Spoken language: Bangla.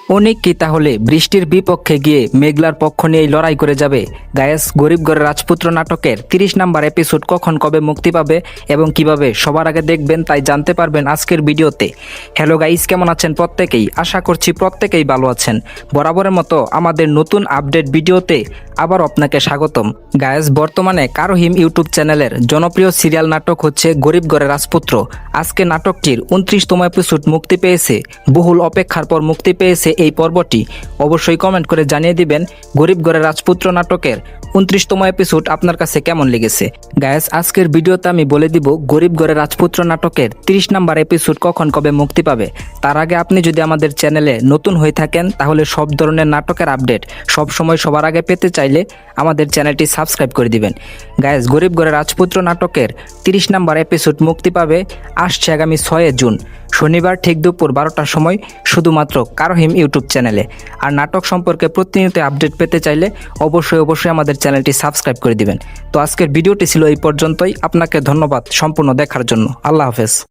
অনেক কি তাহলে বৃষ্টির বিপক্ষে গিয়ে মেঘলার পক্ষ নিয়েই লড়াই করে যাবে? গায়েস, গরিব ঘরের রাজপুত্র নাটকের 30 নাম্বার এপিসোড কখন কবে মুক্তি পাবে এবং কিভাবে সবার আগে দেখবেন তাই জানতে পারবেন আজকের ভিডিওতে। হ্যালো গাইস, কেমন আছেন প্রত্যেকেই? আশা করছি প্রত্যেকেই ভালো আছেন। বরাবরের মতো আমাদের নতুন আপডেট ভিডিওতে আবার আপনাকে স্বাগতম। গায়েস, বর্তমানে কারোহিম ইউটিউব চ্যানেলের জনপ্রিয় সিরিয়াল নাটক হচ্ছে গরিব ঘরের রাজপুত্র। আজকে নাটকটির 29তম এপিসোড মুক্তি পেয়েছে। বহুল অপেক্ষার পর মুক্তি পেয়েছে এই পর্বটি। অবশ্যই কমেন্ট করে জানিয়ে দিবেন গরিব ঘরের রাজপুত্র নাটকের 29তম এপিসোড আপনার কাছে কেমন লেগেছে। গায়েস, আজকের ভিডিওতে আমি বলে দিব গরিব ঘরের রাজপুত্র নাটকের 30 নাম্বার এপিসোড কখন কবে মুক্তি পাবে। তার আগে আপনি যদি আমাদের চ্যানেলে নতুন হয়ে থাকেন তাহলে সব ধরনের নাটকের আপডেট সব সময় সবার আগে পেতে চাইলে আমাদের চ্যানেলটি সাবস্ক্রাইব করে দিবেন। গায়েস, গরিব ঘরের রাজপুত্র নাটকের 30 নাম্বার এপিসোড মুক্তি পাবে আসছে আগামী 6 জুন শনিবার ঠিক দুপুর 12টার সময়, শুধুমাত্র কারোহিম ইউটিউব চ্যানেলে। আর নাটক সম্পর্কে প্রতিনিয়ত আপডেট পেতে চাইলে অবশ্যই আমাদের চ্যানেলটি সাবস্ক্রাইব করে দিবেন। তো আজকের ভিডিওটি ছিল এই পর্যন্তই। আপনাকে ধন্যবাদ সম্পূর্ণ দেখার জন্য। আল্লাহ হাফেজ।